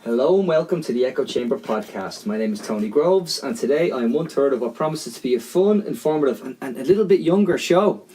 Hello and welcome to the Echo Chamber podcast. My name is Tony Groves, and today I am one third of what promises to be a fun, informative and a little bit younger show.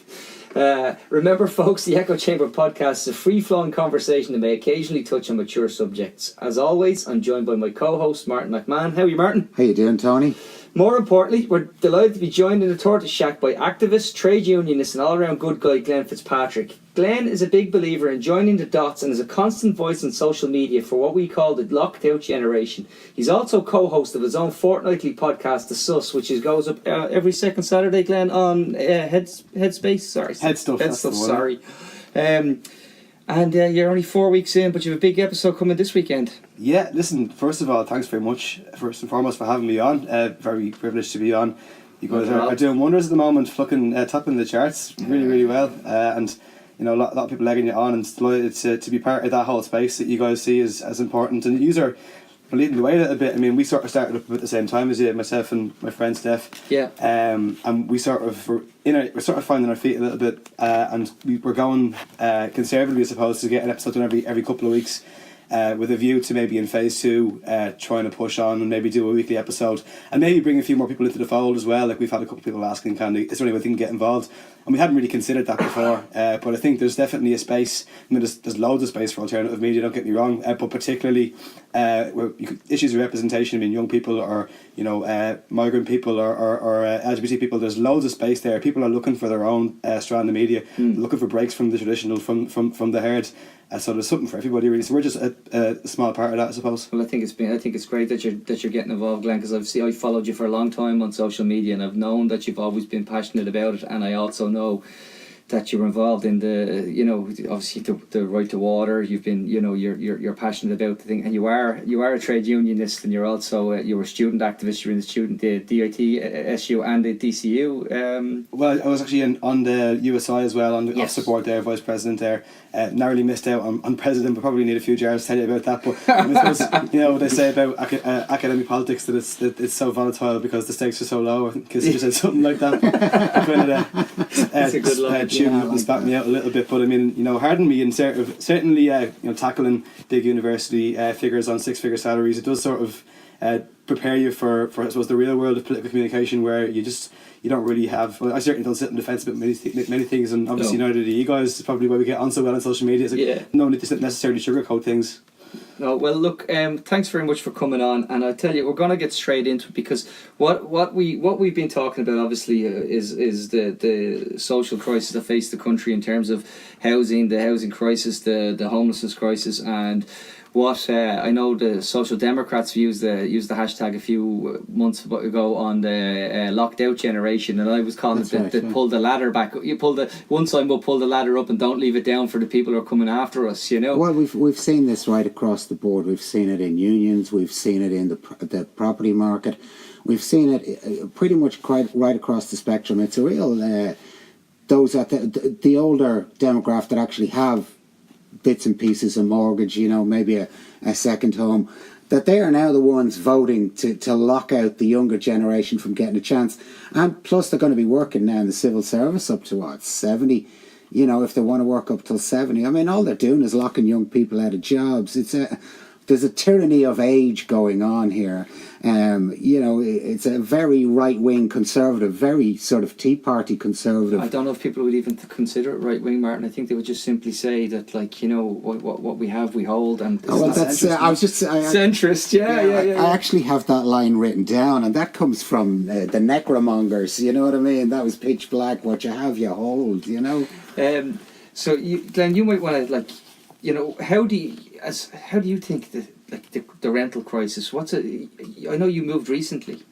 Remember folks, the Echo Chamber podcast is a free-flowing conversation that may occasionally touch on mature subjects. As always, I'm joined by my co-host Martin McMahon. How are you, Martin? How you doing, Tony? More importantly, we're delighted to be joined in the Tortoise Shack by activist, trade unionist and all-around good guy Glenn Fitzpatrick. Glenn is a big believer in joining the dots and is a constant voice on social media for what we call the locked out generation. He's also co-host of his own fortnightly podcast, The Sus, which goes up every second Saturday, Glenn, on Headspace. Sorry, Headstuff. Sorry. And you're only 4 weeks in, but you have a big episode coming this weekend. Yeah, listen, first of all, thanks very much, first and foremost, for having me on. Very privileged to be on. You guys are doing wonders at the moment, fucking topping the charts really, really well. And, you know, a lot of people legging you on, and it's delighted to be part of that whole space that you guys see as important. And you are leading the way a little bit. I mean, we sort of started up at the same time as you, myself and my friend Steph. Yeah. And we sort of we're sort of finding our feet a little bit, and we're going conservatively, I suppose, to get an episode done every couple of weeks. With a view to maybe in phase 2 trying to push on and maybe do a weekly episode and maybe bring a few more people into the fold as well. Like, we've had a couple of people asking, is there any way they can get involved? And we hadn't really considered that before, but I think there's definitely a space. I mean, there's loads of space for alternative media, don't get me wrong, but particularly issues of representation. I mean, young people or migrant people or LGBT people, there's loads of space there. People are looking for their own strand of media, looking for breaks from the traditional, from the herd. So there's something for everybody, really. So we're just a small part of that, I suppose. Well, I think it's great that you're getting involved, Glenn, because I've followed you for a long time on social media, and I've known that you've always been passionate about it, and I also know that you're involved in the, obviously the right to water. You've been, you're passionate about the thing, and you are a trade unionist, and you're also you're a student activist. You're in the DIT, SU, and the DCU. Well, I was actually on the USI as well, on the officer board there, vice president there. Narrowly missed out on president, but probably need a few jars to tell you about that. But I suppose, what they say about academic politics, that it's so volatile because the stakes are so low. I think Kiss just said something like that. That's a good line. Tuning up and spat me out a little bit, but I mean, harden me, and certainly tackling big university figures on 6-figure salaries, it does sort of prepare you for I suppose the real world of political communication, where you don't really have. Well, I certainly don't sit in defence about many things, and obviously neither do you guys. It's probably why we get on so well on social media. It's like, no need to necessarily sugarcoat things. No, well, look, thanks very much for coming on, and I tell you, we're going to get straight into it, because what we've been talking about, obviously, is the social crisis that faced the country in terms of housing, the housing crisis, the homelessness crisis, and what I know the Social Democrats used the hashtag a few months ago on the locked out generation, and I was calling it pull the ladder back. You one side will pull the ladder up and don't leave it down for the people who are coming after us. Well, we've seen this right across the board. We've seen it in unions. We've seen it in the property market. We've seen it pretty much quite right across the spectrum. It's a real those at the older demographic that actually have bits and pieces of mortgage, maybe a second home, that they are now the ones voting to lock out the younger generation from getting a chance. And plus, they're going to be working now in the civil service up to 70, if they want to work up till 70. I mean, all they're doing is locking young people out of jobs. There's a tyranny of age going on here. It's a very right-wing conservative, very sort of Tea Party conservative. I don't know if people would even consider it right-wing, Martin. I think they would just simply say that, what we have, we hold. And centrist. Yeah. I actually have that line written down, and that comes from the necromongers. You know what I mean? That was pitch black. What you have, you hold. So, Glenn, you might want to how do you think the rental crisis? I know you moved recently.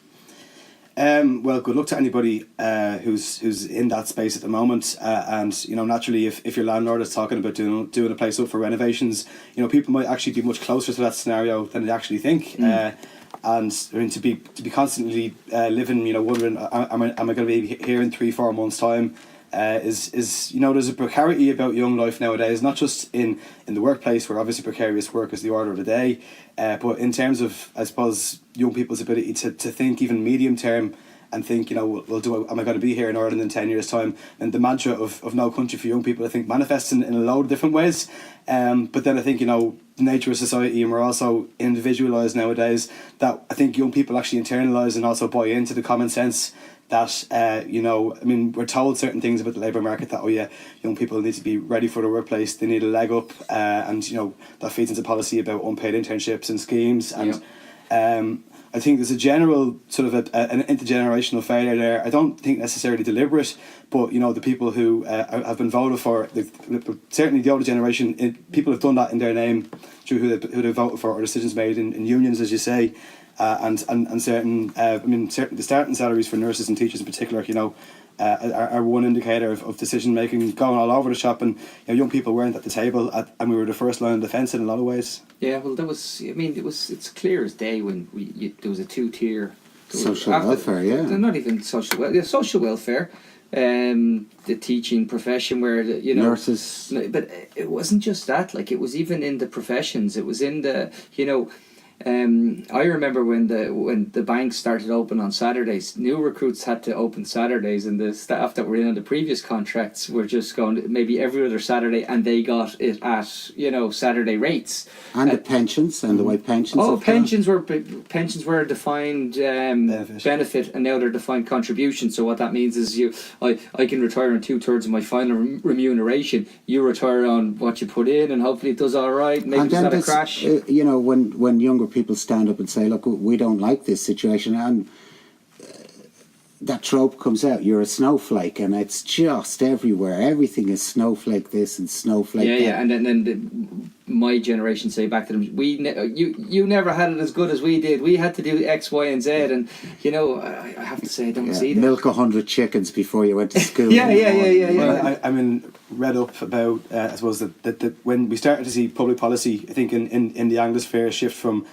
Well, good luck to anybody who's in that space at the moment. And naturally, if your landlord is talking about doing a place up for renovations, people might actually be much closer to that scenario than they actually think. And I mean, to be constantly living, wondering, am I going to be here in 3-4 months' time? Is there's a precarity about young life nowadays, not just in the workplace, where obviously precarious work is the order of the day, but in terms of, I suppose, young people's ability to think even medium term and think, am I going to be here in Ireland in 10 years' time? And the mantra of no country for young people, I think, manifests in a load of different ways. But then I think, the nature of society, and we're also individualised nowadays, that I think young people actually internalise and also buy into the common sense that, we're told certain things about the labour market that, young people need to be ready for the workplace, they need a leg up, and, that feeds into policy about unpaid internships and schemes. And I think there's a general sort of an intergenerational failure there. I don't think necessarily deliberate, but, the people who have been voted for, certainly the older generation, people have done that in their name through who they voted for or decisions made in unions, as you say. And certain, the starting salaries for nurses and teachers in particular, are one indicator of decision making going all over the shop, and young people weren't at the table, and we were the first line of defence in a lot of ways. Yeah, well, it's clear as day when there was a two-tier social welfare. Yeah, not even social welfare. The teaching profession, where nurses, but it wasn't just that. Like, it was even in the professions. It was in the I remember when the banks started open on Saturdays, new recruits had to open Saturdays, and the staff that were in on the previous contracts were just going maybe every other Saturday, and they got it at Saturday rates. And the pensions and the way pensions. Pensions were a defined benefit, and now they're defined contribution. So what that means is I can retire on 2/3 of my final remuneration. You retire on what you put in, and hopefully it does all right. Maybe it's not a crash. When younger people stand up and say, look, we don't like this situation, and that trope comes out, you're a snowflake, and it's just everywhere. Everything is snowflake this and snowflake that. Yeah, and then my generation say back to them, you never had it as good as we did. We had to do X, Y, and Z, and I have to say, I don't see that. Milk 100 chickens before you went to school. Yeah. Well, read up about, I suppose, that when we started to see public policy, I think in the Anglosphere, shift from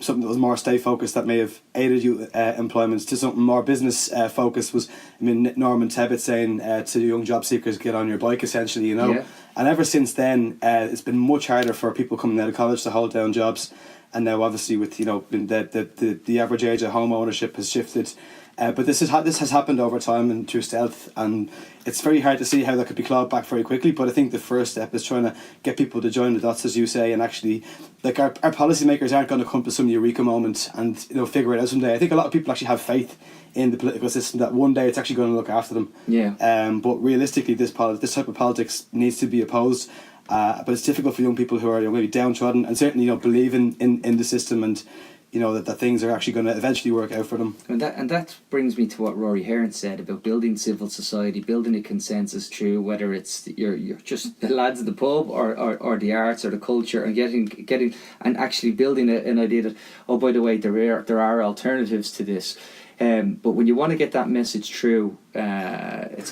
something that was more state focused that may have aided youth employment to something more business focused was, Norman Tebbit saying to young job seekers, get on your bike, essentially, Yeah. And ever since then, it's been much harder for people coming out of college to hold down jobs. And now, obviously, with the average age of home ownership has shifted. But this has happened over time and through stealth, and it's very hard to see how that could be clawed back very quickly. But I think the first step is trying to get people to join the dots, as you say, and actually, like, our policymakers aren't going to come to some eureka moment and figure it out someday. I think a lot of people actually have faith in the political system that one day it's actually going to look after them. Yeah. But realistically, this type of politics needs to be opposed. But it's difficult for young people who are maybe downtrodden and certainly believe in the system, and that things are actually going to eventually work out for them. And that brings me to what Rory Heron said about building civil society, building a consensus through whether it's you're just the lads at the pub or the arts or the culture, and getting and actually building an idea that, oh, by the way, there are alternatives to this. But when you want to get that message through, it's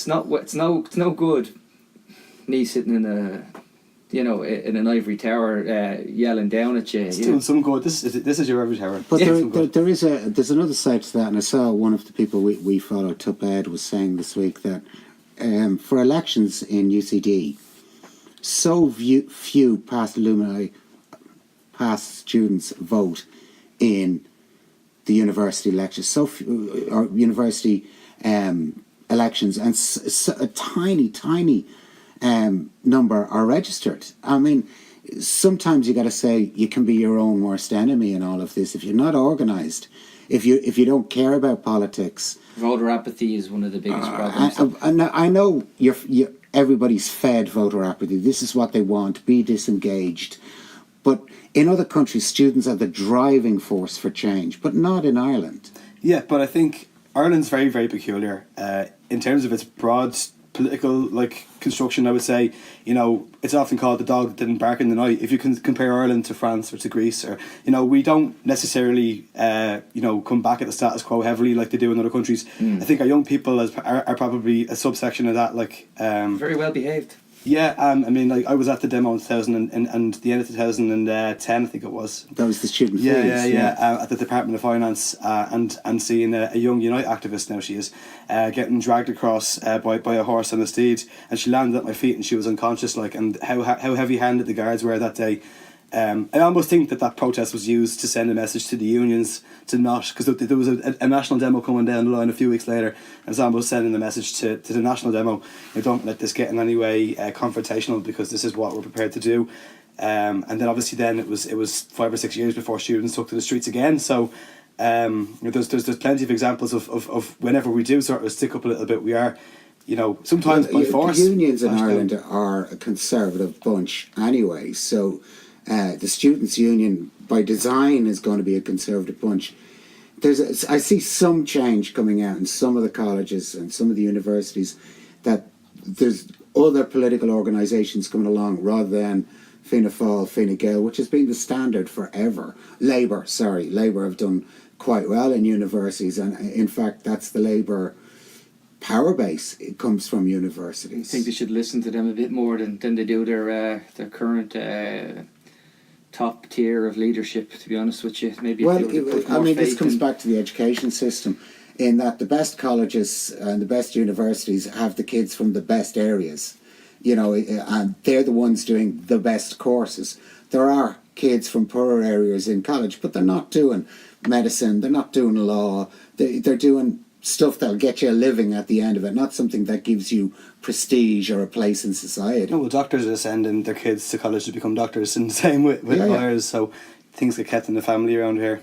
no good me sitting in in an ivory tower yelling down at you. It's doing some good. This is your ivory tower. But there's another side to that, and I saw one of the people we follow, Tuped, was saying this week that for elections in UCD, so few past alumni, past students vote in the university elections, so few, or university elections, and a tiny number are registered. I mean, sometimes you got to say you can be your own worst enemy in all of this if you're not organised, if you don't care about politics. Voter apathy is one of the biggest problems. I know everybody's fed voter apathy. This is what they want. Be disengaged. But in other countries, students are the driving force for change, but not in Ireland. Yeah, but I think Ireland's very, very peculiar in terms of its broad political construction. I would say it's often called the dog that didn't bark in the night. If you can compare Ireland to France or to Greece, or we don't necessarily come back at the status quo heavily like they do in other countries. I think our young people are probably a subsection of that. Very well behaved. Yeah, I was at the demo in 2000 and the end of 2010, I think it was. That was the student fees. Yeah. At the Department of Finance, and seeing a young Unite activist, now she is, getting dragged across by a horse and a steed, and she landed at my feet and she was unconscious, and how heavy-handed the guards were that day. I almost think that protest was used to send a message to the unions to not, because there was a national demo coming down the line a few weeks later, and it's almost sending a message to the national demo, don't let this get in any way confrontational, because this is what we're prepared to do. And then obviously then it was 5 or 6 years before students took to the streets again. So there's plenty of examples of whenever we do sort of stick up a little bit, we are, sometimes by force. The unions in Ireland are a conservative bunch anyway, so the students' union by design is going to be a conservative bunch. I see some change coming out in some of the colleges and some of the universities, that there's other political organisations coming along rather than Fianna Fáil, Fine Gael, which has been the standard forever. Labour have done quite well in universities, and in fact that's the Labour power base. It comes from universities. I think they should listen to them a bit more than they do their current top tier of leadership, to be honest with you. Maybe this comes back to the education system, in that the best colleges and the best universities have the kids from the best areas, and they're the ones doing the best courses. There are kids from poorer areas in college, but they're not doing medicine, they're not doing law, they're doing stuff that'll get you a living at the end of it, not something that gives you prestige or a place in society. No, well, doctors are sending their kids to college to become doctors, and the same with lawyers, so things get kept in the family around here.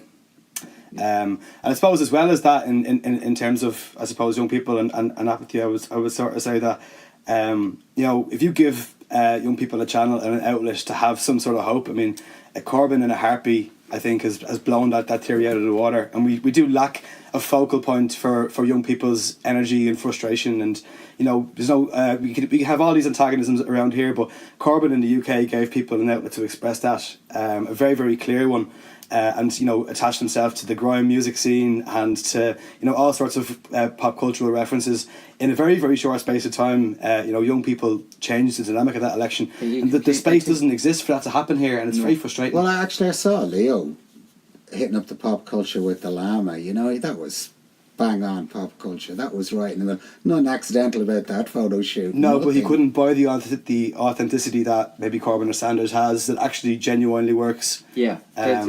And I suppose as well as that, in terms of, I suppose, young people and apathy, I would sort of say that, if you give young people a channel and an outlet to have some sort of hope, I mean, Corbyn in a heartbeat, I think, has blown that theory out of the water, and we do lack a focal point for young people's energy and frustration, and there's no we can have all these antagonisms around here, but Corbyn in the UK gave people an outlet to express that, a very, very clear one, and attached himself to the grime music scene and to all sorts of pop cultural references in a very, very short space of time. Young people changed the dynamic of that election, and the space doesn't exist for that to happen here, and it's very frustrating. Well, actually, I saw Leo hitting up the pop culture with the llama. That was bang on pop culture. That was right in the middle. Nothing accidental about that photo shoot. No, but he couldn't buy the authenticity that maybe Corbyn or Sanders has, that actually genuinely works. Yeah, Leo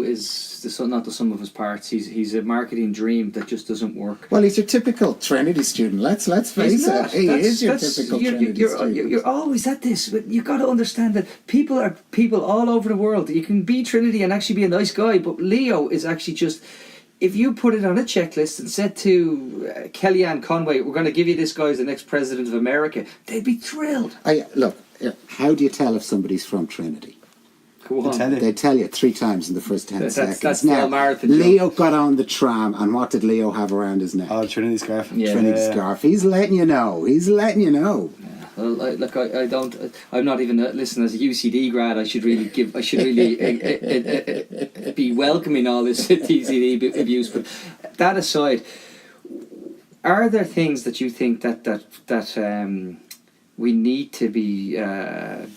is not the sum of his parts. He's a marketing dream that just doesn't work. Well, he's your typical Trinity student. Let's face it. He is your typical Trinity student. You're always at this, but you've got to understand that people are people all over the world. You can be Trinity and actually be a nice guy, but Leo is actually just... If you put it on a checklist and said to Kellyanne Conway, we're going to give you this guy as the next president of America, they'd be thrilled. Look, how do you tell if somebody's from Trinity? Go on. They tell you 3 times in the first 10 seconds. That's now, marathon. Leo got on the tram, and what did Leo have around his neck? Oh, Trinity scarf. Yeah. Trinity scarf. He's letting you know. Yeah. Well, I don't. I'm not even listen. As a UCD grad, I should really be welcoming all this UCD abuse. But that aside, are there things that you think that we need to be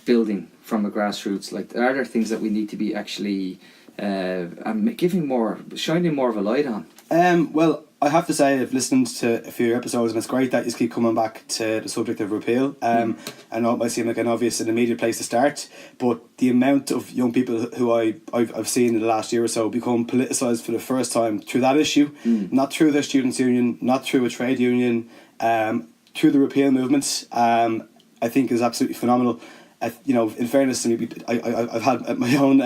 building from a grassroots? Like, are there things that we need to be actually shining more of a light on? Well, I have to say, I've listened to a few episodes, and it's great that you keep coming back to the subject of repeal. I know it might seem like an obvious and immediate place to start, but the amount of young people who I've seen in the last year or so become politicised for the first time through that issue, not through their students' union, not through a trade union, through the repeal movement, I think is absolutely phenomenal. In fairness to me, I've had my own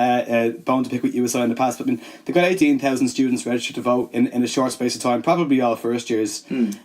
bone to pick with USI in the past, but they've got 18,000 students registered to vote in a short space of time, probably all first years. And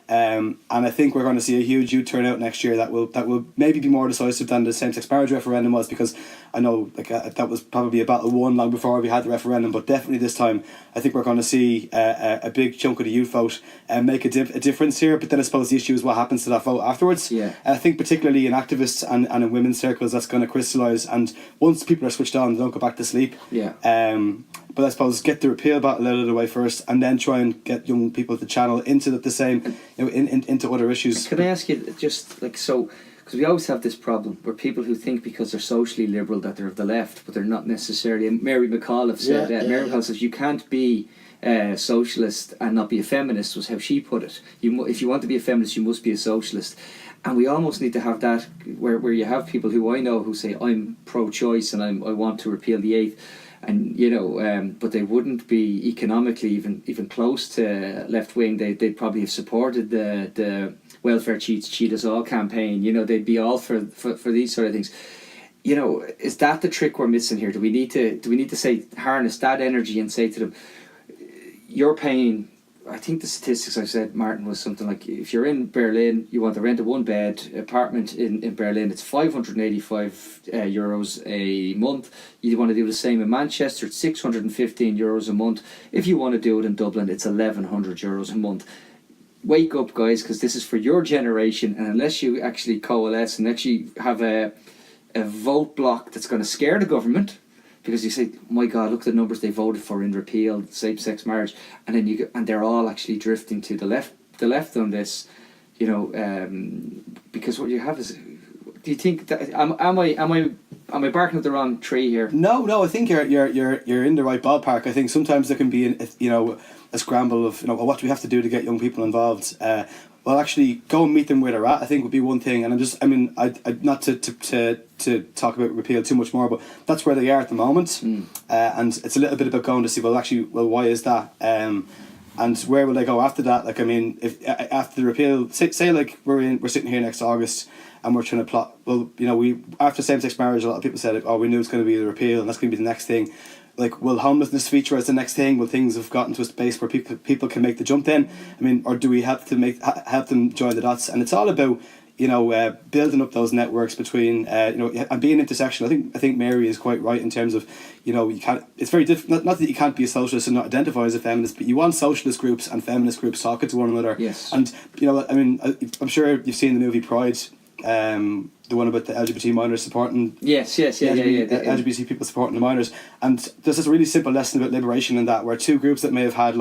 I think we're going to see a huge youth turnout next year that will maybe be more decisive than the same-sex marriage referendum was, because I know that was probably a battle won long before we had the referendum, but definitely this time I think we're going to see a big chunk of the youth vote make a difference here. But then I suppose the issue is what happens to that vote afterwards. Yeah. I think particularly in activists and in women's circles, that's going to crystallise, and once people are switched on, they don't go back to sleep. Yeah. But I suppose get the repeal battle out of the way first, and then try and get young people to channel into the same, into other issues. Can I ask you, just like, so, because we always have this problem where people who think because they're socially liberal that they're of the left, but they're not necessarily. And Mary McAuliffe said, Mary McAuliffe says, you can't be socialist and not be a feminist, was how she put it. If you want to be a feminist, you must be a socialist. And we almost need to have that where you have people who I know who say I'm pro-choice and I want to repeal the eighth, and but they wouldn't be economically even close to left wing. They'd probably have supported the welfare cheats cheat us all campaign. They'd be all for these sort of things. Is that the trick we're missing here? Do we need to say harness that energy and say to them, you're paying? I think the statistics I said, Martin, was something like, if you're in Berlin, you want to rent a one-bed apartment in Berlin, it's €585 a month. You want to do the same in Manchester, it's €615 a month. If you want to do it in Dublin, it's €1,100 a month. Wake up, guys, because this is for your generation, and unless you actually coalesce and actually have a vote block that's going to scare the government, because you say, my God, look at the numbers they voted for in repeal same-sex marriage, and then and they're all actually drifting to the left on this, because what you have is, do you think that am I barking up the wrong tree here? No, I think you're in the right ballpark. I think sometimes there can be a scramble of what do we have to do to get young people involved. Well, actually, go and meet them where they're at, I think, would be one thing. And I not to talk about repeal too much more, but that's where they are at the moment. And it's a little bit about going to see, why is that? And where will they go after that? If after the repeal, say like we're sitting here next August and we're trying to plot, we after same-sex marriage, a lot of people said, we knew it's going to be the repeal and that's going to be the next thing. Like, will homelessness feature as the next thing? Will things have gotten to a space where people can make the jump then? Or do we have to help them join the dots? And it's all about building up those networks between and being intersectional. I think Mary is quite right in terms of you can't. It's very difficult. Not that you can't be a socialist and not identify as a feminist, but you want socialist groups and feminist groups talking to one another. Yes. And I'm sure you've seen the movie Pride. The one about the LGBT minors supporting LGBT people supporting the minors, and there's this really simple lesson about liberation in that, where two groups that may have had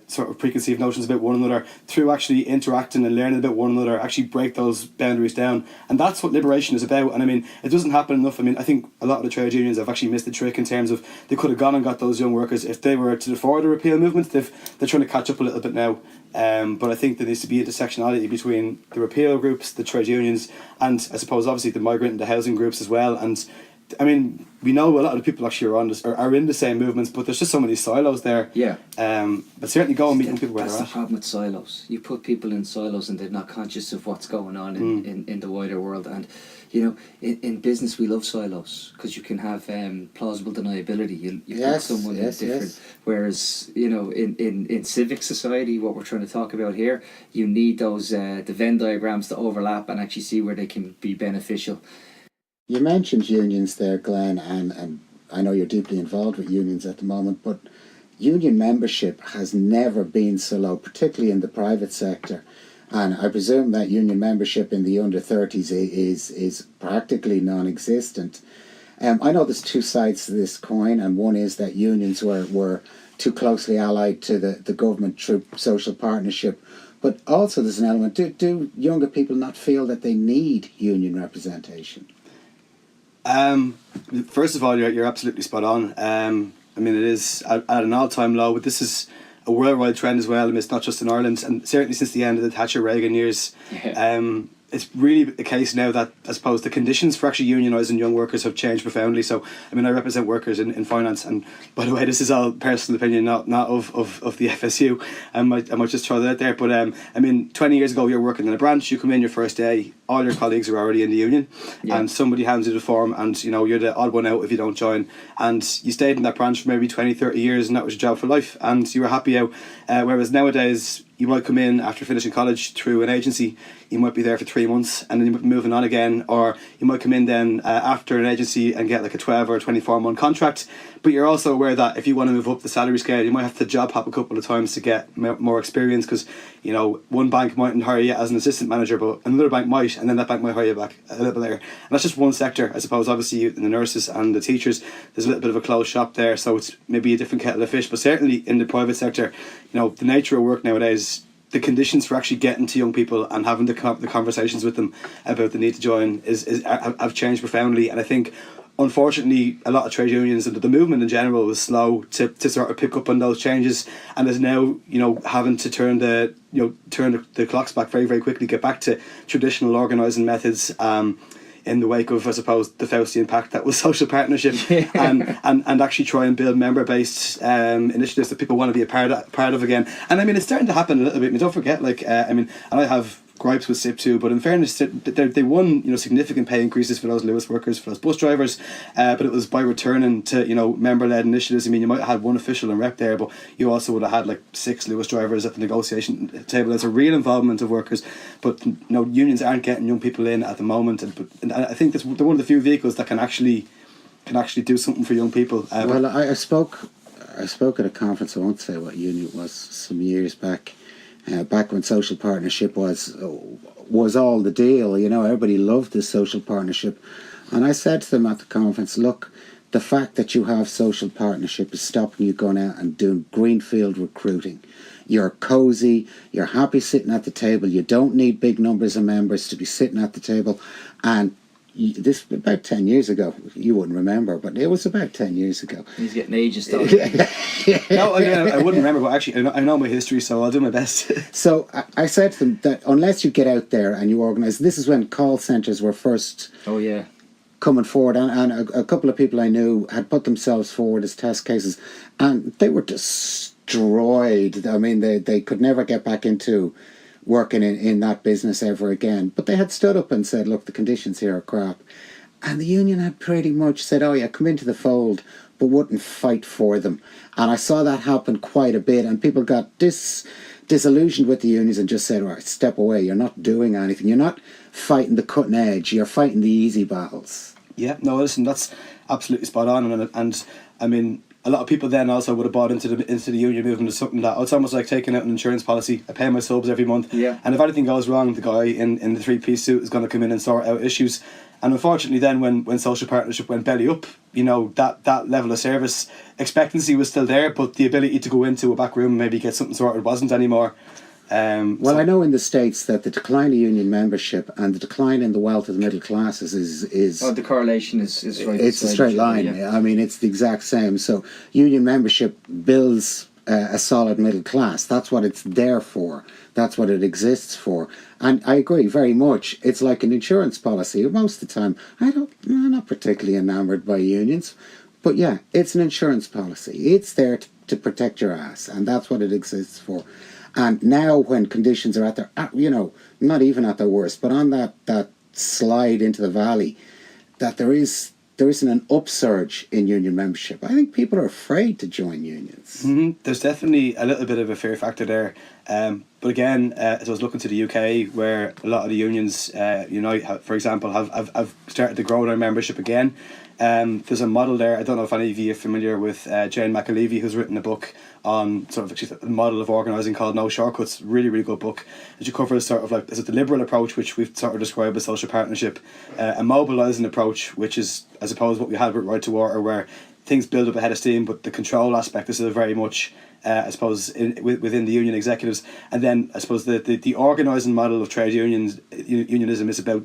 sort of preconceived notions about one another, through actually interacting and learning about one another, actually break those boundaries down. And that's what liberation is about. And it doesn't happen enough. I think a lot of the trade unions have actually missed the trick in terms of they could have gone and got those young workers if they were to the repeal movement. They're trying to catch up a little bit now. But I think there needs to be intersectionality between the repeal groups, the trade unions, and I suppose obviously the migrant and the housing groups as well. And we know a lot of the people actually are in the same movements, but there's just so many silos there. Yeah. But certainly go and meet people where they're at. That's the problem with silos. You put people in silos and they're not conscious of what's going on in the wider world. And in business we love silos because you can have plausible deniability. You put someone in different. Yes. Whereas in civic society, what we're trying to talk about here, you need those the Venn diagrams to overlap and actually see where they can be beneficial. You mentioned unions there, Glenn, and I know you're deeply involved with unions at the moment, but union membership has never been so low, particularly in the private sector. And I presume that union membership in the under 30s is practically non-existent. I know there's two sides to this coin, and one is that unions were too closely allied to the government through social partnership. But also there's an element, do younger people not feel that they need union representation? First of all, you're absolutely spot on. It is at an all-time low, but this is a worldwide trend as well. It's not just in Ireland, and certainly since the end of the Thatcher-Reagan years. It's really the case now that I suppose the conditions for actually unionising young workers have changed profoundly. So I represent workers in finance, and by the way, this is all personal opinion, not of the FSU. I might just throw that out there. But 20 years ago, you're working in a branch, you come in your first day, all your colleagues are already in the union, and somebody hands you the form, and you're the odd one out if you don't join, and you stayed in that branch for maybe 20, 30 years, and that was your job for life, and you were happy out. Whereas nowadays, you might come in after finishing college through an agency, you might be there for 3 months and then you might be moving on again, or you might come in then after an agency and get like a 12 or 24 month contract. But you're also aware that if you want to move up the salary scale, you might have to job hop a couple of times to get more experience, because one bank mightn't hire you as an assistant manager, but another bank might, and then that bank might hire you back a little bit later. And that's just one sector, I suppose. Obviously in the nurses and the teachers, there's a little bit of a closed shop there, so it's maybe a different kettle of fish. But certainly in the private sector, the nature of work nowadays, the conditions for actually getting to young people and having the conversations with them about the need to join have changed profoundly. And I think unfortunately, a lot of trade unions and the movement in general was slow to sort of pick up on those changes, and is now having to turn the clocks back very, very quickly, get back to traditional organising methods. In the wake of, I suppose, the Faustian Pact that was social partnership, and actually try and build member-based initiatives that people want to be a part of again. And I mean, it's starting to happen a little bit. I mean, don't forget, and I have gripes with SIP too, but in fairness, they won significant pay increases for those Lewis workers, for those bus drivers, but it was by returning to member-led initiatives. I mean, you might have had one official and rep there, but you also would have had like 6 Lewis drivers at the negotiation table. There's a real involvement of workers, but unions aren't getting young people in at the moment, and I think they're one of the few vehicles that can actually do something for young people. Well, I spoke at a conference, I won't say what union it was, some years back. Back when social partnership was all the deal, everybody loved this social partnership. And I said to them at the conference, look, the fact that you have social partnership is stopping you going out and doing greenfield recruiting. You're cosy, you're happy sitting at the table, you don't need big numbers of members to be sitting at the table. And this about 10 years ago, you wouldn't remember, but it was about 10 years ago. He's getting ages though. No, again, I wouldn't remember, but actually I know my history, so I'll do my best. So I said to them that unless you get out there and you organise, this is when call centres were first coming forward, and a couple of people I knew had put themselves forward as test cases, and they were destroyed. I mean, they could never get back into working in that business ever again. But they had stood up and said, look, the conditions here are crap. And the union had pretty much said, oh yeah, come into the fold, but wouldn't fight for them. And I saw that happen quite a bit, and people got disillusioned with the unions and just said, all right, step away, you're not doing anything. You're not fighting the cutting edge, you're fighting the easy battles. Yeah, no, listen, that's absolutely spot on. And I mean, a lot of people then also would have bought into the union movement as something that it's almost like taking out an insurance policy. I pay my subs every month, and if anything goes wrong, the guy in the 3-piece suit is going to come in and sort out issues. And unfortunately, then when social partnership went belly up, that level of service expectancy was still there, but the ability to go into a back room and maybe get something sorted wasn't anymore. I know in the States that the decline of union membership and the decline in the wealth of the middle classes is the correlation is right. It's a straight line. I mean, it's the exact same. So union membership builds a solid middle class. That's what it's there for. That's what it exists for. And I agree very much. It's like an insurance policy. Most of the time, I'm not particularly enamoured by unions, but yeah, it's an insurance policy. It's there to protect your ass, and that's what it exists for. And now when conditions are at their, not even at their worst, but on that slide into the valley, that there isn't an upsurge in union membership. I think people are afraid to join unions. Mm-hmm. There's definitely a little bit of a fear factor there. But again, as I was looking to the UK, where a lot of the unions, for example, have started to grow their membership again. There's a model there. I don't know if any of you are familiar with Jane McAlevey, who's written a book on sort of a model of organising called No Shortcuts. Really, really good book. She covers sort of like the liberal approach, which we've sort of described as social partnership, a mobilising approach, which is, I suppose, what we had with Right to Water, where things build up ahead of steam, but the control aspect is still very much, I suppose, within the union executives. And then I suppose the organising model of trade unionism is about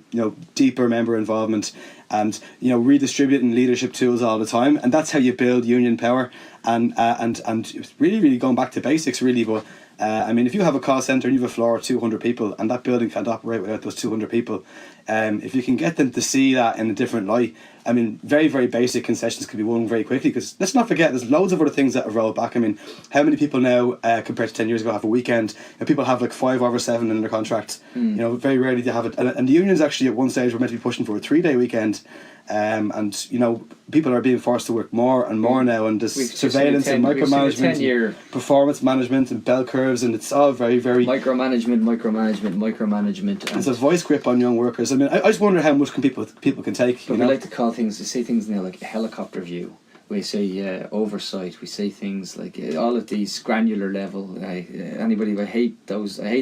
deeper member involvement and redistributing leadership tools all the time, and that's how you build union power. And it's really going back to basics, really. But I mean, if you have a call centre and you have a floor of 200 people and that building can't operate without those 200 people, if you can get them to see that in a different light, I mean, very, very basic concessions can be won very quickly, because let's not forget there's loads of other things that have rolled back. I mean, how many people now, compared to 10 years ago, have a weekend? And people have like 5 over 7 in their contract. Very rarely they have it. And the unions actually at one stage were meant to be pushing for a 3-day weekend. And people are being forced to work more and more now, and there's surveillance and micromanagement, and performance management and bell curves, and it's all very, very micromanagement. It's a voice grip on young workers. I mean, I just wonder how much people can take. But we like to call things, we say things now like a helicopter view. We say oversight. We say things like all of these granular level. I hate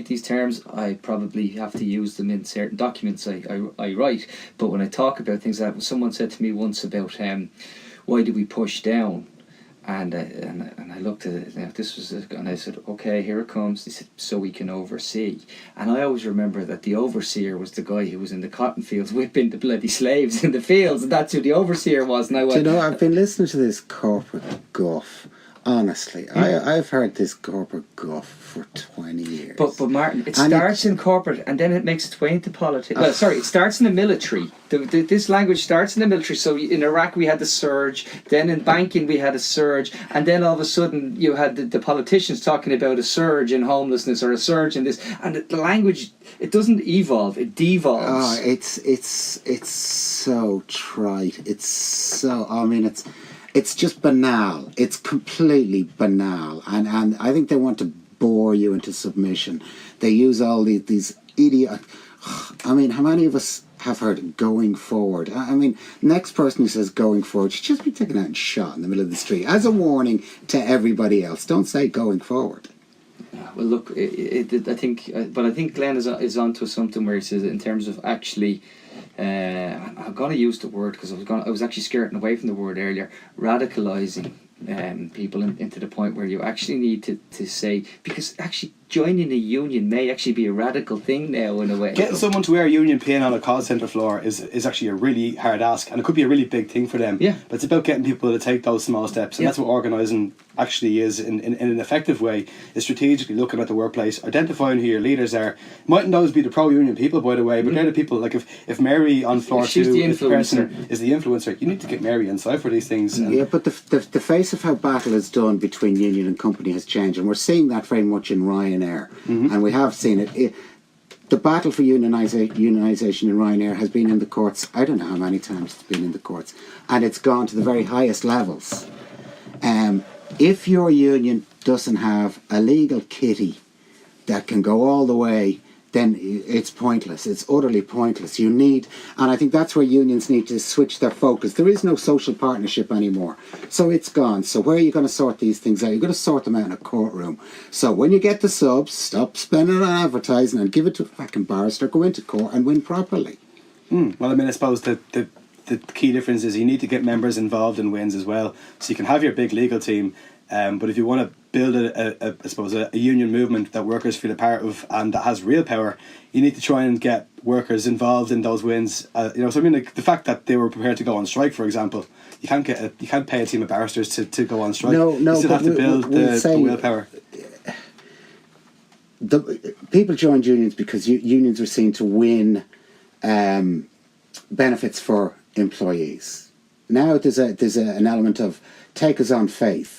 these terms. I probably have to use them in certain documents I write. But when I talk about things, that someone said to me once about why do we push down, And I looked at it, this was it, and I said, okay, here it comes. They said, so we can oversee. And I always remember that the overseer was the guy who was in the cotton fields whipping the bloody slaves in the fields, and that's who the overseer was. And I went, Do you know, I've been listening to this corporate guff. Honestly, I've heard this corporate guff for 20 years. But Martin, it starts in corporate and then it makes its way into politics. Well, sorry, it starts in the military. This language starts in the military. So in Iraq we had the surge, then in banking we had a surge, and then all of a sudden you had the politicians talking about a surge in homelessness or a surge in this. And the language, it doesn't evolve, it devolves. Oh, it's so trite. It's so, I mean, it's just banal. It's completely banal. And I think they want to bore you into submission. They use all these idiot... I mean, how many of us have heard going forward? I mean, next person who says going forward should just be taken out and shot in the middle of the street as a warning to everybody else. Don't say going forward. Well, look, I think Glenn is onto something where he says in terms of actually... I'm going to use the word because I was actually skirting away from the word earlier. Radicalising people into the point where you actually need to say, because actually joining a union may actually be a radical thing now in a way. Getting someone to wear a union pin on a call centre floor is actually a really hard ask, and it could be a really big thing for them. Yeah. But it's about getting people to take those small steps, and that's what organising actually is in an effective way, is strategically looking at the workplace, identifying who your leaders are. Mightn't those be the pro-union people, by the way, but they're the people, like if Mary on floor She's 2 the is the person, influencer. is the influencer, you need to get Mary inside for these things. Yeah, but the face of how battle is done between union and company has changed, and we're seeing that very much in Ryanair. And we have seen it. The battle for unionisation in Ryanair has been in the courts. I don't know how many times it's been in the courts, and it's gone to the very highest levels. If your union doesn't have a legal kitty that can go all the way, then it's pointless. It's utterly pointless. You need, and I think that's where unions need to switch their focus. There is no social partnership anymore. So it's gone. So where are you going to sort these things out? You're going to sort them out in a courtroom. So when you get the subs, stop spending on advertising and give it to a fucking barrister, go into court and win properly. Well, I mean, I suppose the key difference is you need to get members involved in wins as well. So you can have your big legal team, but if you want to build a union movement that workers feel a part of and that has real power, you need to try and get workers involved in those wins. So I mean, like, the fact that they were prepared to go on strike, for example, you can't pay a team of barristers to go on strike. No, you still have to build the willpower. The people joined unions because unions were seen to win benefits for employees. Now there's an element of take us on faith.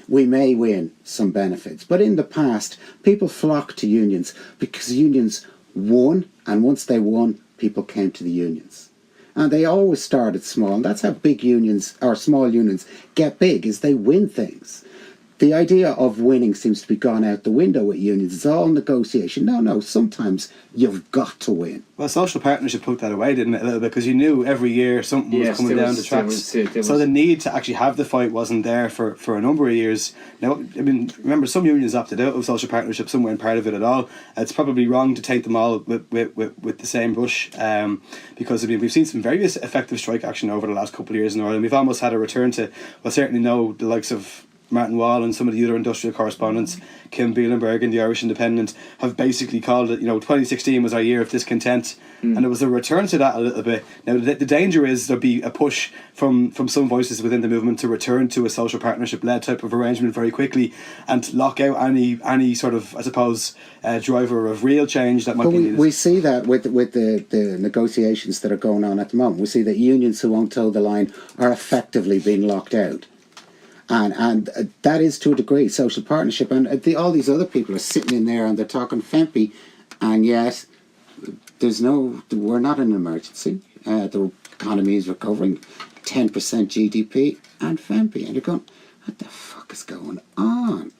We may win some benefits, but in the past, people flocked to unions because unions won, and once they won, people came to the unions. And they always started small, and that's how big unions, or small unions, get big, is they win things. The idea of winning seems to be gone out the window with unions. It's all negotiation. No, sometimes you've got to win. Well, social partnership took that away, didn't it, a little bit? Because you knew every year something was coming down the tracks. So the need to actually have the fight wasn't there for a number of years. Now, I mean, remember, some unions opted out of social partnership, some weren't part of it at all. It's probably wrong to take them all with the same brush, because I mean, we've seen some very effective strike action over the last couple of years in Ireland. We've almost had a return to, well, certainly know the likes of Martin Wall and some of the other industrial correspondents, Kim Bielenberg and the Irish Independent, have basically called it, 2016 was our year of discontent, and it was a return to that a little bit. Now, the danger is there'll be a push from some voices within the movement to return to a social partnership-led type of arrangement very quickly and lock out any sort of, I suppose, driver of real change that might be needed. We see that with the negotiations that are going on at the moment. We see that unions who won't toe the line are effectively being locked out. And that is, to a degree, social partnership. And all these other people are sitting in there and they're talking FEMPI, and yet we're not in an emergency. The economy is recovering, 10% GDP and FEMPI. And you're going, what the fuck is going on?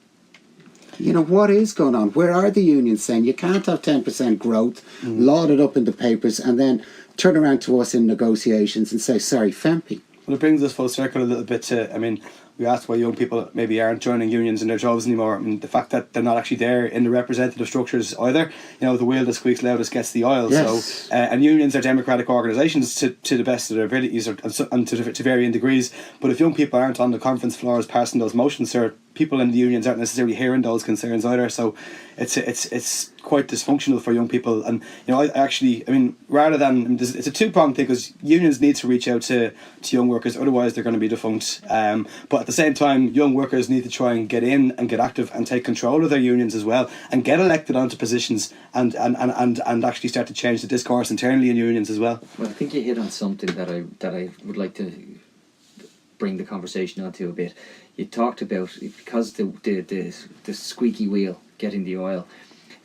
What is going on? Where are the unions saying you can't have 10% growth, lauded up in the papers, and then turn around to us in negotiations and say, sorry, FEMPI? Well, it brings us full circle a little bit to, I mean, we asked why young people maybe aren't joining unions in their jobs anymore. I mean, the fact that they're not actually there in the representative structures either. You know, the wheel that squeaks loudest gets the oil. Yes. So, and unions are democratic organisations to the best of their abilities and to varying degrees. But if young people aren't on the conference floors passing those motions, people in the unions aren't necessarily hearing those concerns either. So it's quite dysfunctional for young people. And you know, I mean, rather than it's a two-pronged thing, because unions need to reach out to young workers, otherwise they're going to be defunct. But at the same time, young workers need to try and get in and get active and take control of their unions as well, and get elected onto positions and actually start to change the discourse internally in unions as well. Well, I think you hit on something that I would like to bring the conversation onto a bit. You talked about, because the squeaky wheel getting the oil,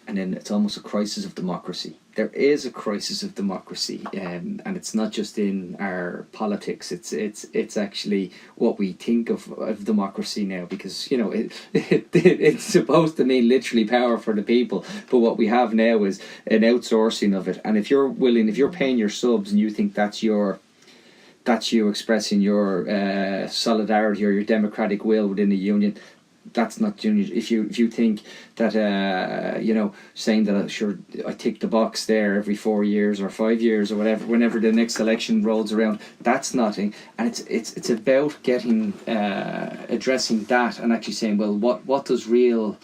and then it's almost a crisis of democracy. There is a crisis of democracy, and it's not just in our politics. It's actually what we think of democracy now, because you know it's supposed to mean literally power for the people, but what we have now is an outsourcing of it. And if you're paying your subs and you think that's you expressing your solidarity or your democratic will within a union, that's not union. If you think that saying that sure I tick the box there every 4 years or 5 years or whatever, whenever the next election rolls around, that's nothing. And it's about getting addressing that and actually saying, well, what does real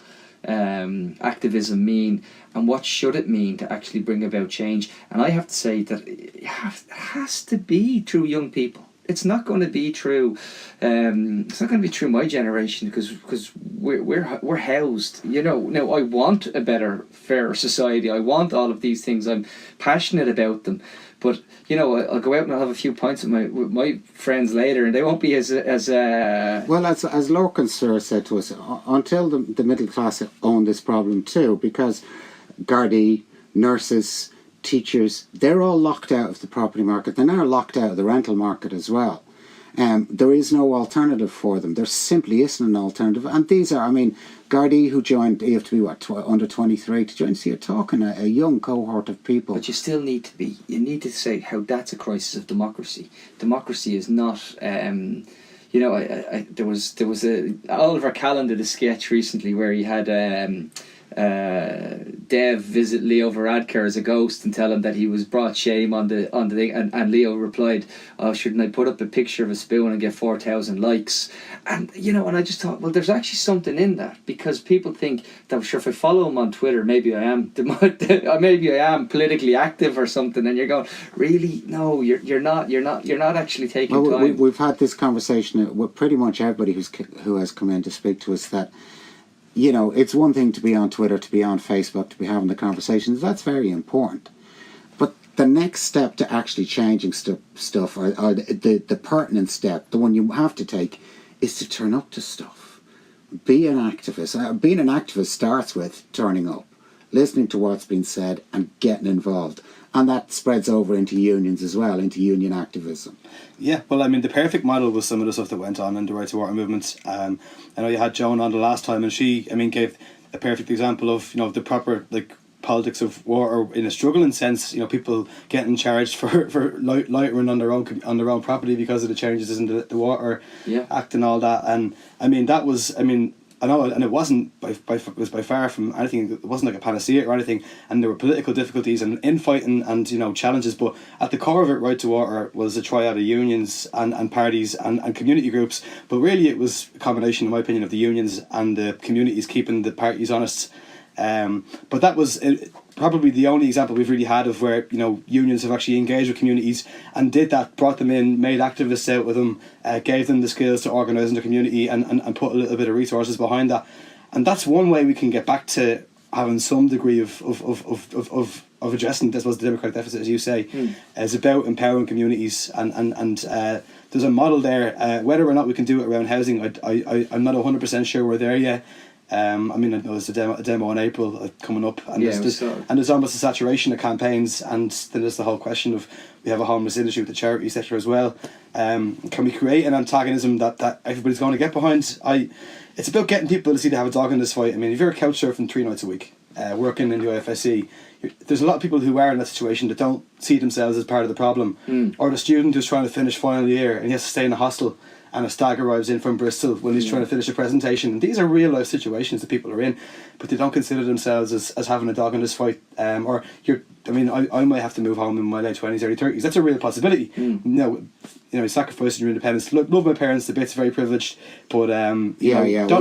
activism mean, and what should it mean to actually bring about change? And I have to say that it has to be through young people. It's not going to be through. It's not going to be through my generation, because we're housed. You know. Now I want a better, fairer society. I want all of these things. I'm passionate about them. But you know, I'll go out and I'll have a few pints with my friends later, and they won't be as well, as Lorcan Sir said to us, until the middle class own this problem too, because Gardaí, nurses, teachers, they're all locked out of the property market. They're now locked out of the rental market as well. There is no alternative for them. There simply isn't an alternative. And these are, I mean, Gardaí, who joined, you have to be under 23 to join. So you're talking a young cohort of people. But you still need to be. You need to say how that's a crisis of democracy. Democracy is not. There was Oliver Callan did a sketch recently where he had Dev visit Leo Varadkar as a ghost and tell him that he was brought shame on the thing, and Leo replied, "Oh, shouldn't I put up a picture of a spoon and get 4,000 likes?" And and I just thought, well, there's actually something in that, because people think that sure, if I follow him on Twitter, maybe I am politically active or something, and you're going, really? No, you're not actually taking time. We've had this conversation with pretty much everybody who has come in to speak to us, that it's one thing to be on Twitter, to be on Facebook, to be having the conversations. That's very important. But the next step to actually changing stuff, or the pertinent step, the one you have to take, is to turn up to stuff. Be an activist. Being an activist starts with turning up, listening to what's been said, and getting involved. And that spreads over into unions as well, into union activism. Yeah, well, I mean, the perfect model was some of the stuff that went on in the Right to Water movement. I know you had Joan on the last time, and she, gave a perfect example of, the proper, politics of water in a struggling sense. People getting charged for loitering on their own property because of the changes in the Water Act and all that. And, that was, I know, and it wasn't by far from anything. It wasn't like a panacea or anything, and there were political difficulties and infighting and challenges. But at the core of it, Right to Water was a triad of unions and parties and community groups. But really, it was a combination, in my opinion, of the unions and the communities keeping the parties honest. But that was probably the only example we've really had of where unions have actually engaged with communities and did that, brought them in, made activists out with them, gave them the skills to organise in the community and put a little bit of resources behind that. And that's one way we can get back to having some degree of addressing this, was the democratic deficit, as you say. It's about empowering communities and there's a model there. Whether or not we can do it around housing, I'm not 100% sure we're there yet. I know there's a demo in April coming up, and there's almost a saturation of campaigns, and then there's the whole question of, we have a homeless industry with the charity sector as well. Can we create an antagonism that everybody's going to get behind? It's about getting people to see they have a dog in this fight. If you're couch surfing 3 nights a week, working in the IFSC, there's a lot of people who are in that situation that don't see themselves as part of the problem, or the student who's trying to finish final year and he has to stay in a hostel and a stag arrives in from Bristol when he's trying to finish a presentation. And these are real life situations that people are in, but they don't consider themselves as having a dog in this fight. I might have to move home in my late 20s, early 30s. That's a real possibility. Sacrificing your independence. Love my parents, the bits very privileged, but don't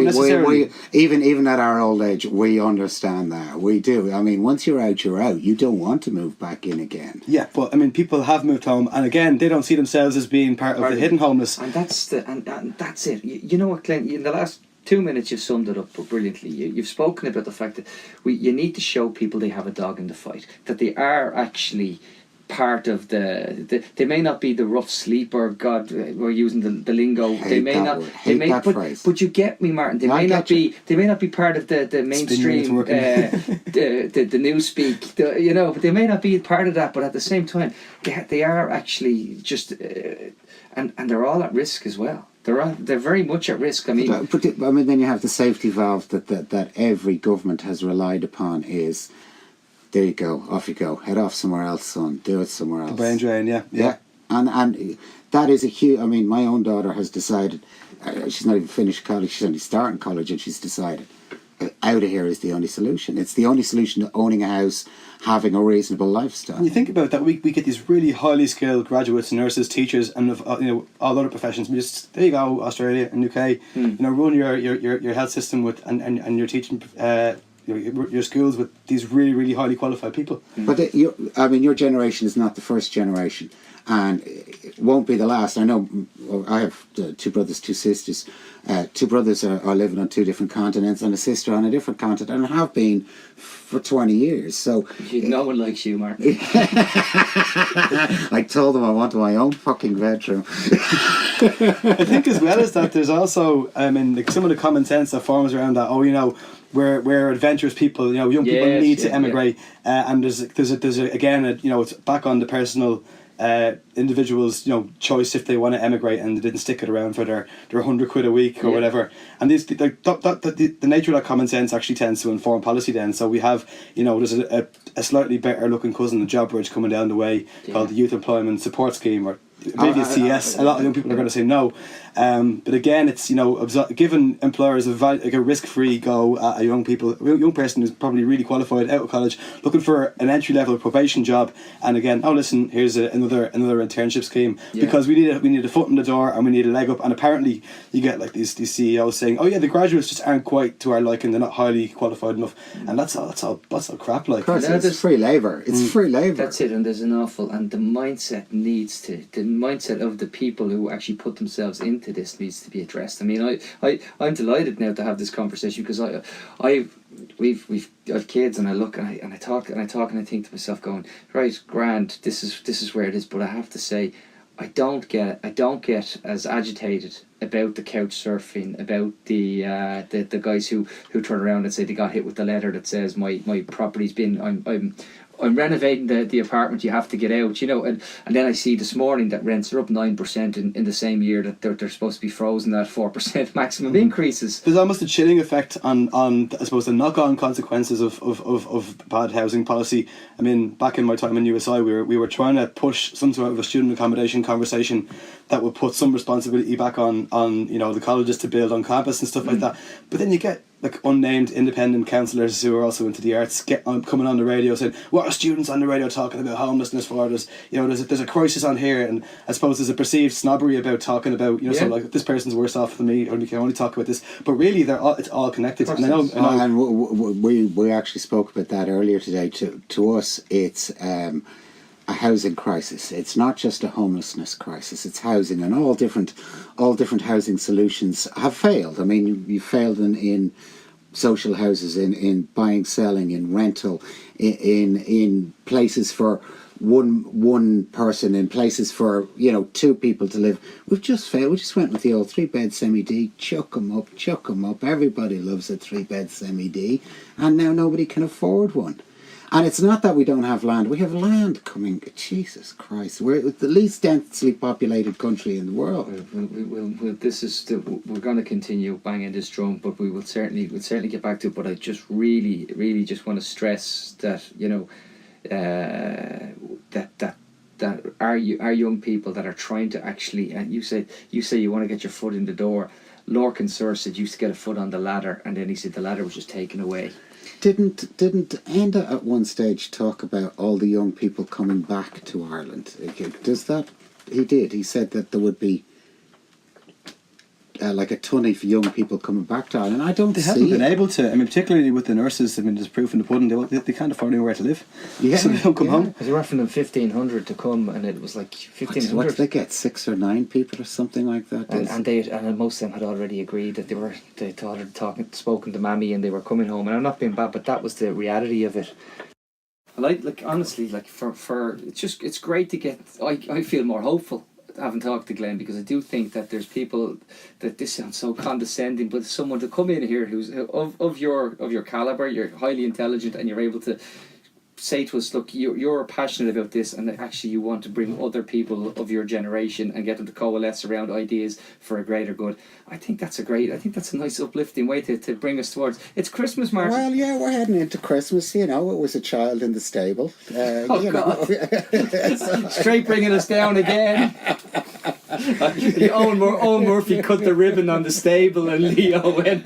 necessarily. Even at our old age, we understand that. We do. I mean, once you're out, you're out. You don't want to move back in again. Yeah, but I mean, people have moved home, and again, they don't see themselves as being part of the hidden homeless. And that's it. You know what, Glenn? In the last 2 minutes, you've summed it up brilliantly. You've spoken about the fact that you need to show people they have a dog in the fight, that they are actually part of they may not be the rough sleeper. God, we're using the lingo. They may not. They may. But you get me, Martin. They may not be. They may not be part of the mainstream. The newspeak. But they may not be part of that. But at the same time, they are actually just, and they're all at risk as well. They're very much at risk. I mean, then you have the safety valve that every government has relied upon is. There you go, off you go. Head off somewhere else, son. Do it somewhere else. The brain drain, yeah. And that is a huge... I mean, my own daughter has decided... she's not even finished college. She's only starting college, and she's decided out of here is the only solution. It's the only solution to owning a house, having a reasonable lifestyle. When you think about that, we get these really highly skilled graduates, nurses, teachers, and all other professions. There you go, Australia and UK. Run your health system with and your teaching... your schools with these really, really highly qualified people. But your generation is not the first generation, and it won't be the last. I know I have 2 brothers, 2 sisters. 2 brothers are living on 2 different continents, and a sister on a different continent, and have been for 20 years. So no one likes you, Martin. I told them I wanted my own fucking bedroom. I think as well as that, there's also some of the common sense that forms around that. We're adventurous people. Young people need to emigrate, and there's it's back on the personal individual's choice if they want to emigrate and they didn't stick it around for their £100 a week or whatever. And the nature of that common sense actually tends to inform policy. Then, so we have there's a slightly better looking cousin of Job Bridge coming down the way called the Youth Employment Support Scheme, or maybe it's CS. A lot of young people are going to say no. But again, it's giving employers a risk-free go at a young person who's probably really qualified out of college, looking for an entry-level probation job. And again, listen, here's another internship scheme because we need a foot in the door and we need a leg up. And apparently, you get like these CEOs saying, the graduates just aren't quite to our liking; they're not highly qualified enough. And that's all crap. Like, it's free labour. It's free labour. That's it. And there's an awful, and the mindset the mindset of the people who actually put themselves into this needs to be addressed. I mean, I'm delighted now to have this conversation because I've kids, and I look and I talk and I think to myself, going, right, grand, this is where it is. But I have to say, I don't get as agitated about the couch surfing, about the guys who turn around and say they got hit with the letter that says my property's been I'm renovating the apartment, you have to get out, and then I see this morning that rents are up 9% in the same year that they're supposed to be frozen at 4% maximum increases. There's almost a chilling effect on I suppose the knock-on consequences of bad housing policy. I mean, back in my time in USI, we were trying to push some sort of a student accommodation conversation that would put some responsibility back on the colleges to build on campus and stuff like that. But then you get like unnamed independent counsellors who are also into the arts coming on the radio saying, what are students on the radio talking about homelessness for? There's a crisis on here, and I suppose there's a perceived snobbery about talking about so like this person's worse off than me, or we can only talk about this. But really, it's all connected. And we actually spoke about that earlier today. To us, it's a housing crisis. It's not just a homelessness crisis. It's housing, and all different housing solutions have failed. I mean, you failed in social houses, in buying, selling, in rental, in places for one person, in places for 2 people to live. We've just failed. We just went with the old 3-bed semi-D. Chuck 'em up. Everybody loves a 3-bed semi-D, and now nobody can afford one. And it's not that we don't have land. We have land coming. Jesus Christ. We're the least densely populated country in the world. We're going to continue banging this drum, but we'll certainly get back to it. But I just really, really just want to stress that, that that our young people that are trying to actually, and you say you want to get your foot in the door. Lorcan Sir said you used to get a foot on the ladder, and then he said the ladder was just taken away. Didn't Enda at one stage talk about all the young people coming back to Ireland? Does that? He did. He said that there would be like a ton of young people coming back to Ireland. I don't They see haven't been it. able to. I mean, particularly with the nurses. I mean, there's proof in the pudding. They can't afford anywhere to live. Yeah, So they don't come home. Because they were offering them 1,500 to come, and it was like What did 1,500. they get? 6 or 9 people or something like that? And most of them had already agreed that they'd already spoken to Mammy, and they were coming home. And I'm not being bad, but that was the reality of it. Like honestly, like for it's great to get. I feel more hopeful having talked to Glenn, because I do think that there's people that this sounds so condescending, but someone to come in here who's of your caliber, you're highly intelligent, and you're able to say to us, look, you're passionate about this, and that actually you want to bring other people of your generation and get them to coalesce around ideas for a greater good. I think that's a nice uplifting way to bring us towards. It's Christmas, Martin. Well, yeah, we're heading into Christmas. You know, it was a child in the stable. Oh, God. Know. Straight bringing us down again. Owen Murphy cut the ribbon on the stable, and Leo went.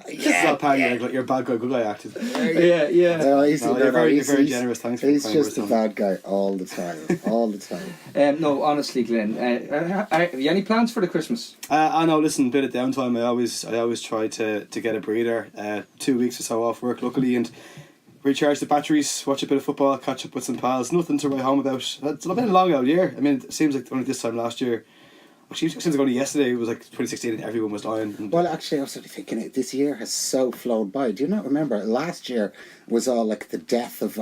This is all part of your bad guy, good guy acting. Yeah. No, You're very generous. Thanks for He's playing just a with us. bad guy all the time. No, honestly, Glenn, have you any plans for the Christmas? I know. Listen, bit of downtime. I always try to get a breather. 2 weeks or so off work, luckily, and recharge the batteries. Watch a bit of football. Catch up with some pals. Nothing to write home about. It's been a long old year. I mean, it seems like only this time last year. Actually, it seems like only yesterday it was like 2016 and everyone was dying. And Well, actually, I was sort of thinking this year has so flown by. Do you not remember last year was all like the death of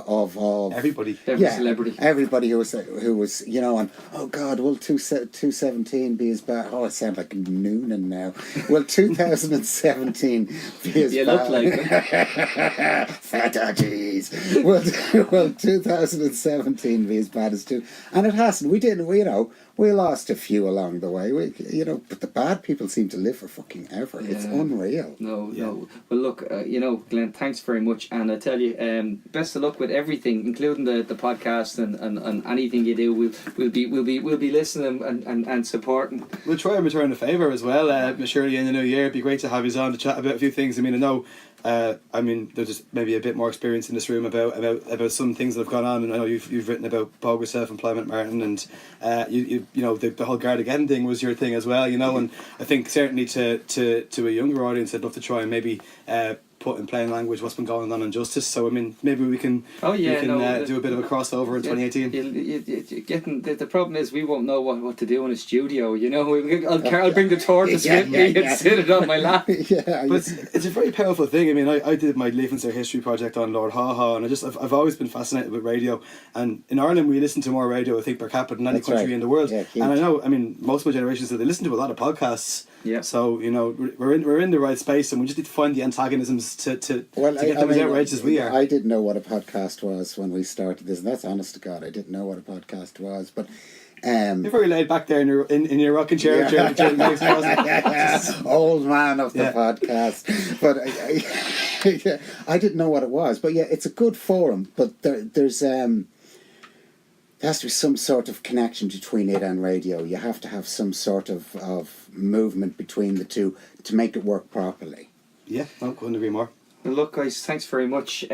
everybody. Every celebrity. Everybody who was and oh God, will 2017 be as bad? Oh, I sound like Noonan now. Will 2017 be as You bad? look like Strategies. Will 2017 be as bad as two? And it hasn't. We didn't. We lost a few along the way. But the bad people seem to live for fucking ever. Yeah. It's unreal. No. Well, look, Glenn, thanks very much, and I tell you, best of luck with everything, including the podcast and anything you do. We'll be listening and supporting. We'll try and return the favour as well. Surely in the new year, it'd be great to have you on to chat about a few things. I mean, I know. There's just maybe a bit more experience in this room about some things that have gone on, and I know you've written about bogus self-employment, Martin, and you know the whole Gardageddon thing was your thing as well, and I think certainly to a younger audience, I'd love to try and maybe put in plain language what's been going on in justice. So I mean, maybe we can do a bit of a crossover in 2018. The problem is we won't know what to do in a studio. I'll bring the tortoise with me and sit it on my lap. Yeah, but it's a very powerful thing. I mean, I did my Lincolnshire history project on Lord Haw Haw, and I've always been fascinated with radio. And in Ireland, we listen to more radio, I think, per capita than any country in the world. Yeah, and I know, I mean, most of my generation said they listen to a lot of podcasts. Yeah. So we're in the right space, and we just need to find the antagonisms to get them as outraged as we are. I didn't know what a podcast was when we started this, and that's honest to God. I didn't know what a podcast was, but. You're very laid back there in your rocking chair. Old man of the podcast, but I didn't know what it was. But yeah, it's a good forum. But there has to be some sort of connection between it and radio. You have to have some sort of movement between the two to make it work properly. Yeah, I couldn't agree more. Well, look, guys, thanks very much.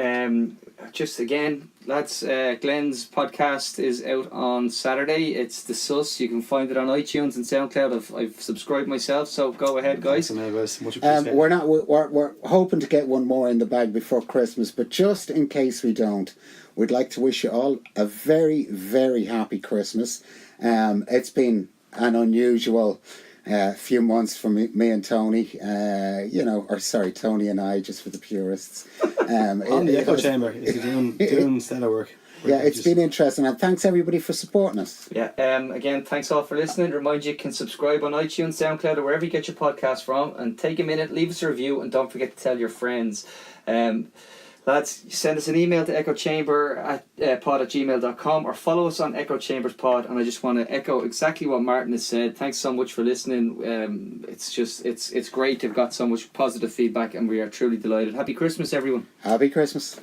Just again, lads, Glenn's podcast is out on Saturday. It's The Sus. You can find it on iTunes and SoundCloud. I've subscribed myself, so go ahead, guys. Much appreciated. We're hoping to get one more in the bag before Christmas, but just in case we don't, we'd like to wish you all a very, very happy Christmas. It's been an unusual few months for me and Tony, Tony and I, just for the purists. On the echo chamber, is doing stellar work. It's been interesting, and thanks everybody for supporting us. Yeah, again, thanks all for listening. Remind you can subscribe on iTunes, SoundCloud, or wherever you get your podcast from, and take a minute, leave us a review, and don't forget to tell your friends. Lads, send us an email to echochamber@pod@gmail.com, or follow us on Echo Chambers Pod. And I just want to echo exactly what Martin has said. Thanks so much for listening. It's great to have got so much positive feedback, and we are truly delighted. Happy Christmas, everyone. Happy Christmas.